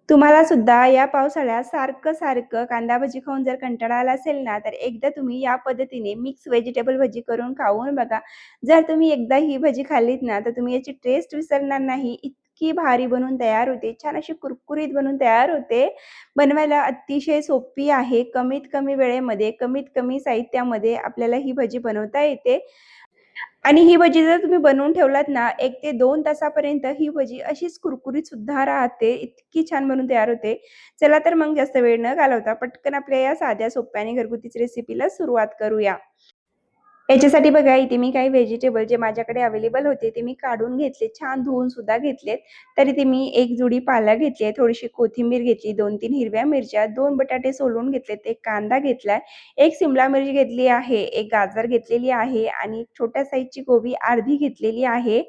तुम्हाला सुद्धा या पावसाळ्यात सारखं-सारखं कांदा भजी खाऊन जर कंटाळा आला असेल ना, तर एकदा तुम्ही या पद्धतीने मिक्स व्हेजिटेबल भजी करून खाऊन बघा. जर तुम्ही एकदा ही भजी खाल्लीत ना, तर तुम्ही याची टेस्ट विसरणार नाही. इतकी भारी बनून तयार होते. छान अशी कुरकुरीत बनून तयार होते. बनवायला अतिशय सोपी आहे. कमीत कमी वेळेमध्ये, कमीत कमी साहित्यामध्ये आपल्याला ही भजी बनवता येते. आणि ही भजी जर तुम्ही बनवून ठेवलात ना, 1 ते 2 तासापर्यंत ही भजी अशीच कुरकुरीत सुद्धा राहते. इतकी छान बनून तयार होते. चला तर मग जास्त वेळ न घालवता पटकन आपल्या या साध्या, सोप्या आणि घरगुतीच रेसिपीला सुरुवात करूया. याच्यासाठी बघा इथे मी काही व्हेजिटेबल जे माझ्याकडे अवेलेबल होते ते मी काढून घेतले. छान धुवून सुद्धा घेतलेत. तर इथे मी 1 जुडी पालक घेतली आहे, थोडीशी कोथिंबीर घेतली, 2-3 हिरव्या मिरच्या, 2 बटाटे सोलून घेतलेत, 1 कांदा घेतलाय, 1 सिमला मिरची घेतली आहे, 1 गाजर घेतलेली आहे आणि एक छोट्या साइजची गोबी अर्धी घेतलेली आहे.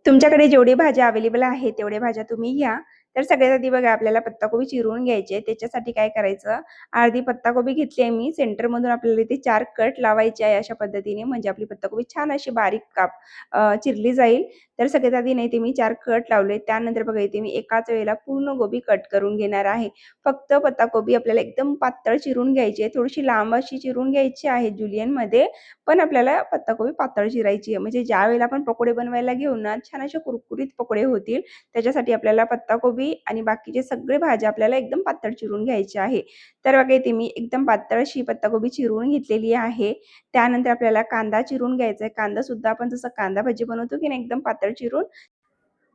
तुमच्याकडे जेवढी भाज्या अवेलेबल आहेत तेवढ्या भाज्या तुम्ही घ्या. तर सगळ्यात आधी बघा आपल्याला पत्ताकोबी चिरून घ्यायची आहे. त्याच्यासाठी काय करायचं, अर्धी पत्ताकोबी घेतली आहे मी. सेंटरमधून आपल्याला इथे 4 कट लावायचे आहे अशा पद्धतीने, म्हणजे आपली पत्ताकोबी छान अशी बारीक चिरली जाईल. तर सगळ्यात आधी नाही ते मी 4 कट लावले. त्यानंतर बघा इथे मी एकाच वेळेला पूर्ण गोबी कट करून घेणार आहे. फक्त पत्ताकोबी आपल्याला एकदम पातळ चिरून घ्यायची आहे. थोडीशी लांब अशी चिरून घ्यायची आहे जुलियनमध्ये. पण आपल्याला पत्ताकोबी पातळ चिरायची आहे. म्हणजे ज्यावेळेला आपण पकोडे बनवायला घेऊ ना, छान असे कुरकुरीत पकोडे होतील. त्याच्यासाठी आपल्याला पत्ताकोबी आणि बाकीचे सगळे भाज्या आपल्याला एकदम पातळ चिरून घ्यायच्या आहे. तर बघा इथे मी एकदम पातळ अशी पत्ताकोबी चिरून घेतलेली आहे. त्यानंतर आपल्याला कांदा चिरून घ्यायचा आहे. कांदा सुद्धा आपण जसं कांदा भजी बनवतो की नाही एकदम पातळ चिरून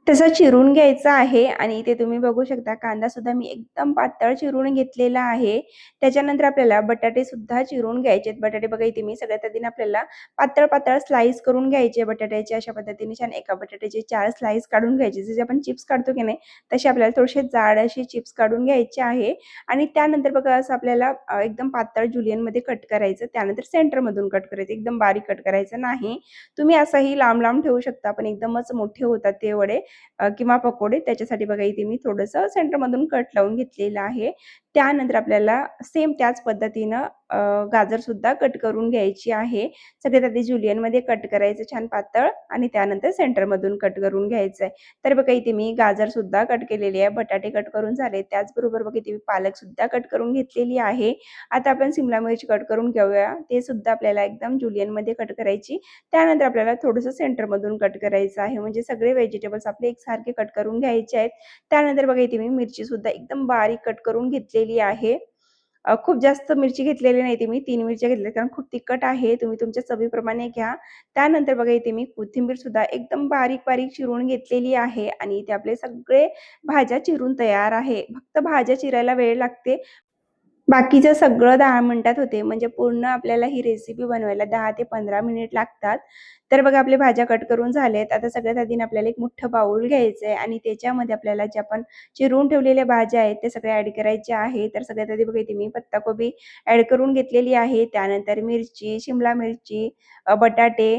तसं चिरून घ्यायचं आहे आणि इथे तुम्ही बघू शकता कांदा सुद्धा मी एकदम पातळ चिरून घेतलेला आहे. त्याच्यानंतर आपल्याला बटाटे सुद्धा चिरून घ्यायचे आहेत. बटाटे बघा इथे मी सगळ्यात आधी ना आपल्याला पातळ-पातळ स्लाइस करून घ्यायचे बटाट्याचे अशा पद्धतीने छान एका बटाट्याचे 4 स्लाइस काढून घ्यायचे. जसे आपण चिप्स काढतो की नाही तसे आपल्याला थोडेसे जाड असे चिप्स काढून घ्यायचे आहे आणि त्यानंतर बघा असं आपल्याला एकदम पातळ जुलियनमध्ये कट करायचं. त्यानंतर सेंटरमधून कट करायचं. एकदम बारीक कट करायचं नाही. तुम्ही असंही लांब-लांब ठेवू शकता पण एकदमच मोठे होतात ते वडे किंवा पकोडे. त्याच्यासाठी बघा इथे मी थोडंसं सेंटरमधून कट लावून घेतलेलं आहे. त्यानंतर आपल्याला सेम त्याच पद्धतीनं गाजर सुद्धा कट करून घ्यायची आहे. सगळ्यात आधी जुलियनमध्ये कट करायचं छान पातळ आणि त्यानंतर सेंटरमधून कट करून घ्यायचं आहे. तर बघा इथे मी गाजर सुद्धा कट केलेली आहे, बटाटे कट करून झाले. त्याचबरोबर बघा इथे मी पालक सुद्धा कट करून घेतलेली आहे. आता आपण सिमला मिरची कट करून घेऊया. ते सुद्धा आपल्याला एकदम जुलियनमध्ये कट करायची. त्यानंतर आपल्याला थोडंसं सेंटरमधून कट करायचं आहे. म्हणजे सगळे व्हेजिटेबल्स आपले एकसारखे कट करून घ्यायचे आहेत. त्यानंतर बघा इथे मी मिरची सुद्धा एकदम बारीक कट करून घेतलेली आहे. खूप जास्त मिरची घेतलेली नाही, इथे मी 3 मिरच्या घेतल्या कारण खूप तिखट आहे. तुम्ही तुमच्या चवीप्रमाणे घ्या. त्यानंतर बघा इथे मी कोथिंबीर सुद्धा एकदम बारीक-बारीक चिरून घेतलेली आहे आणि इथे आपले सगळे भाज्या चिरून तयार आहे. फक्त भाज्या चिरायला वेळ लागते. बाकीचं सगळं 10 मिनिटात होते. म्हणजे पूर्ण आपल्याला ही रेसिपी बनवायला 10 ते 15 मिनिट लागतात. तर बघा आपल्या भाज्या कट करून झाल्यात. आता सगळ्यात आधी ना आपल्याला एक मोठं बाउल घ्यायचं आहे आणि त्याच्यामध्ये आपल्याला ज्या आपण चिरून ठेवलेल्या भाज्या आहेत त्या सगळ्या ॲड करायच्या आहे. तर सगळ्यात आधी बघा इथे मी पत्ताकोबी ॲड करून घेतलेली आहे. त्यानंतर मिरची, शिमला मिरची, बटाटे,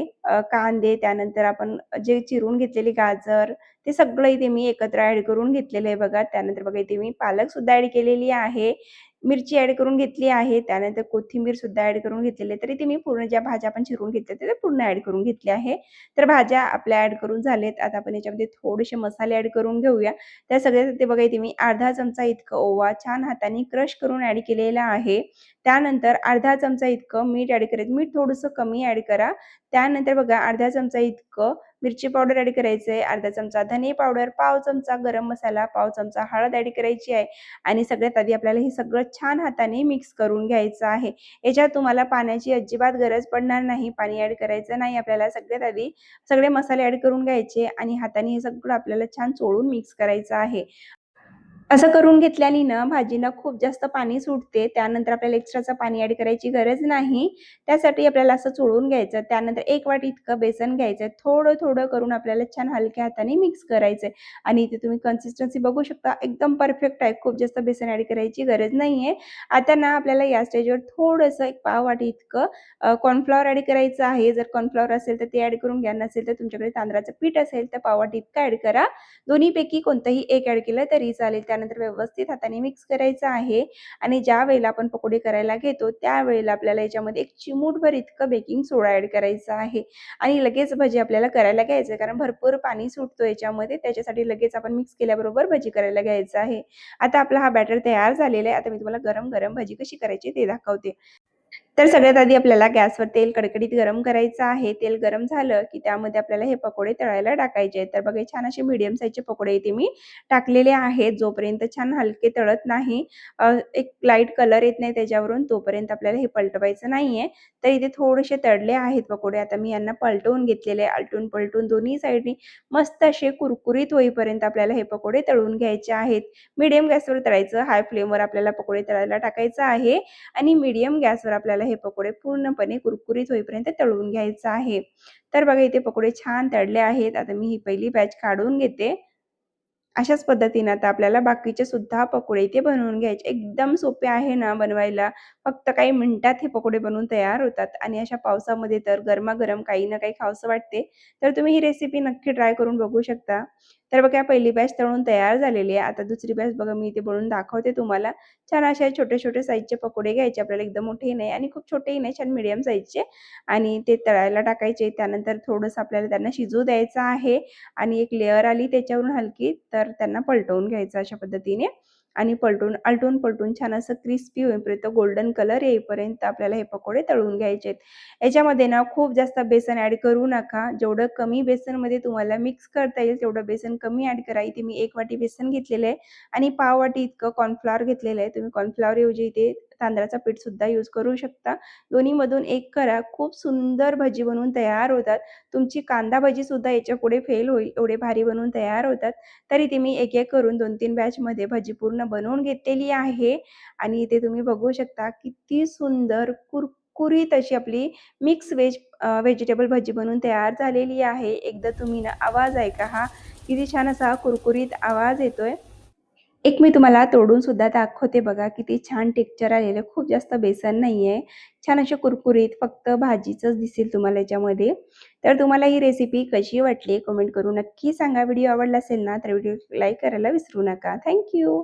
कांदे, त्यानंतर आपण जे चिरून घेतलेले गाजर, ते सगळं इथे मी एकत्र ॲड करून घेतलेलं आहे बघा. त्यानंतर बघा इथे मी पालक सुद्धा ॲड केलेली आहे. मिरची ॲड करून घेतली आहे. त्यानंतर कोथिंबीर सुद्धा ॲड करून घेतलेली आहे. तर इथे मी पूर्ण ज्या भाज्या आपण चिरून घेतल्या त्या पूर्ण ॲड करून घेतल्या आहे. तर भाज्या आपल्या ॲड करून झाल्यात. आता आपण याच्यामध्ये थोडेसे मसाले ॲड करून घेऊया. त्या सगळ्यात ते बघा इथे मी अर्धा चमचा इतकं ओवा छान हाताने क्रश करून ॲड केलेला आहे. त्यानंतर अर्धा चमचा इतकं मीठ ॲड करायचं. मीठ थोडंसं कमी ॲड करा. त्यानंतर बघा अर्धा चमचा इतकं मिरची पावडर ॲड करायचं आहे. अर्धा चमचा धने पावडर, पाव चमचा गरम मसाला, पाव चमचा हळद ॲड करायची आहे. आणि सगळ्यात आधी आपल्याला हे सगळं छान हाताने मिक्स करून घ्यायचं आहे. याच्यात तुम्हाला पाण्याची अजिबात गरज पडणार नाही. पाणी ॲड करायचं नाही आपल्याला. सगळ्यात आधी सगळे मसाले ॲड करून घ्यायचे आणि हाताने हे सगळं आपल्याला छान चोळून मिक्स करायचं आहे. असं करून घेतल्याने ना भाजीला खूप जास्त पाणी सुटते. त्यानंतर आपल्याला एक्स्ट्राचं पाणी ॲड करायची गरज नाही. त्यासाठी आपल्याला असं चोळून घ्यायचं. त्यानंतर 1 वाटी इतकं बेसन घ्यायचं. थोडं-थोडं करून आपल्याला छान हलक्या हाताने मिक्स करायचंय आणि इथे तुम्ही कन्सिस्टन्सी बघू शकता एकदम परफेक्ट आहे. खूप जास्त बेसन ॲड करायची गरज नाहीये. आता ना आपल्याला या स्टेजवर थोडंसं 1 पाव वाटी इतकं कॉर्नफ्लॉवर ॲड करायचं आहे. जर कॉर्नफ्लॉवर असेल तर ते ॲड करून घ्या. नसेल तर तुमच्याकडे तांदळाचं पीठ असेल तर पाव वाटी इतकं ॲड करा. दोन्हीपैकी कोणतंही एक ॲड केलं तरी चालेल. त्यानंतर व्यवस्थित हाताने मिक्स करायचं आहे आणि ज्या वेळेला आपण पकोडे करायला घेतो त्यावेळेला आपल्याला याच्यामध्ये एक चिमूटभर इतकं बेकिंग सोडा ॲड करायचा आहे आणि लगेच भजी आपल्याला करायला घ्यायचं आहे, कारण भरपूर पाणी सुटतो याच्यामध्ये, त्याच्यासाठी लगेच आपण मिक्स केल्याबरोबर भजी करायला घ्यायचं आहे. आता आपला हा बॅटर तयार झालेला आहे. आता मी तुम्हाला गरम-गरम भजी कशी करायची ते दाखवते. तर सगळ्यात आधी आपल्याला गॅसवर तेल कडकडीत गरम करायचं आहे. तेल गरम झालं की त्यामध्ये आपल्याला हे पकोडे तळायला टाकायचे आहेत. तर बघा छान असे मीडियम साईजचे पकोडे इथे मी टाकलेले आहेत. जोपर्यंत छान हलके तळत नाही, एक लाईट कलर येत नाही त्याच्यावरून, तोपर्यंत आपल्याला हे पलटवायचं नाहीये. तर इथे थोडेसे तळले आहेत पकोडे. आता मी यांना पलटवून घेतलेले, आलटून-पलटून दोन्ही साईडनी मस्त असे कुरकुरीत होईपर्यंत आपल्याला हे पकोडे तळून घ्यायचे आहेत. मीडियम गॅसवर तळायचं, हाय फ्लेमवर आपल्याला पकोडे तळायला टाकायचं आहे आणि मीडियम गॅसवर आपल्याला हे पकोडे पूर्णपणे कुरकुरीत होईपर्यंत तळून घ्यायचं आहे. तर बघा इथे पकोडे छान तळले आहेत. आता मी ही पहिली बॅच काढून घेते. अशाच पद्धतीने आता आपल्याला बाकीचे सुद्धा पकोडे इथे बनवून घ्यायचे. एकदम सोपे आहे ना बनवायला. फक्त काही मिनिटात हे पकोडे बनवून तयार होतात आणि अशा पावसामध्ये तर गरमागरम काही ना काही खावंसं वाटते. तर तुम्ही ही रेसिपी नक्की ट्राय करून बघू शकता. तर बघा पहिली बॅच तळून तयार झालेली आहे. आता दुसरी बॅच बघा मी इथे बनवून दाखवते तुम्हाला. छान अशा छोटे-छोटे साईजचे पकोडे घ्यायचे आपल्याला, एकदम मोठेही नाही आणि खूप छोटेही नाही, छान मीडियम साईजचे आणि ते तळायला टाकायचे. त्यानंतर थोडंसं आपल्याला त्यांना शिजू द्यायचं आहे आणि एक लेयर आली त्याच्यावरून हलकी, तर त्यांना पलटवून घ्यायचं अशा पद्धतीने आणि आलटून-पलटून छान असं क्रिस्पी होईपर्यंत, गोल्डन कलर येईपर्यंत आपल्याला हे पकोडे तळून घ्यायचे आहेत. याच्यामध्ये ना खूप जास्त बेसन ॲड करू नका. जेवढं कमी बेसनमध्ये तुम्हाला मिक्स करता येईल तेवढं बेसन कमी ॲड करा. इथे मी 1 वाटी बेसन घेतलेलं आहे आणि पाव वाटी इतकं कॉर्नफ्लॉवर घेतलेलं आहे. तुम्ही कॉर्नफ्लॉवरऐवजी इथे तांदळाचं पीठ सुद्धा यूज करू शकता. दोन्हीमधून एक करा. खूप सुंदर भजी बनवून तयार होतात. तुमची कांदा भजी सुद्धा याच्यापुढे फेल होईल, एवढे भारी बनवून तयार होतात. तर इथे मी एक-एक करून 2-3 बॅचमध्ये भजी पूर्ण बनवून घेतलेली आहे आणि इथे तुम्ही बघू शकता किती सुंदर कुरकुरीत अशी आपली मिक्स व्हेजिटेबल भजी बनवून तयार झालेली आहे. एकदा तुम्ही ना आवाज ऐका हा, किती छान असा कुरकुरीत आवाज येतोय. एक मी तुम्हाला तोडून सुद्धा दाखवते बघा, किती छान टेक्स्चर आलेलं, खूप जास्त बेसन नाहीये. छान असे कुरकुरीत फक्त भाजीचंच दिसेल तुम्हाला याच्यामध्ये. तर तुम्हाला ही रेसिपी कशी वाटली कमेंट करून नक्की सांगा. व्हिडिओ आवडला असेल ना तर व्हिडिओ लाईक करायला विसरू नका. Thank you.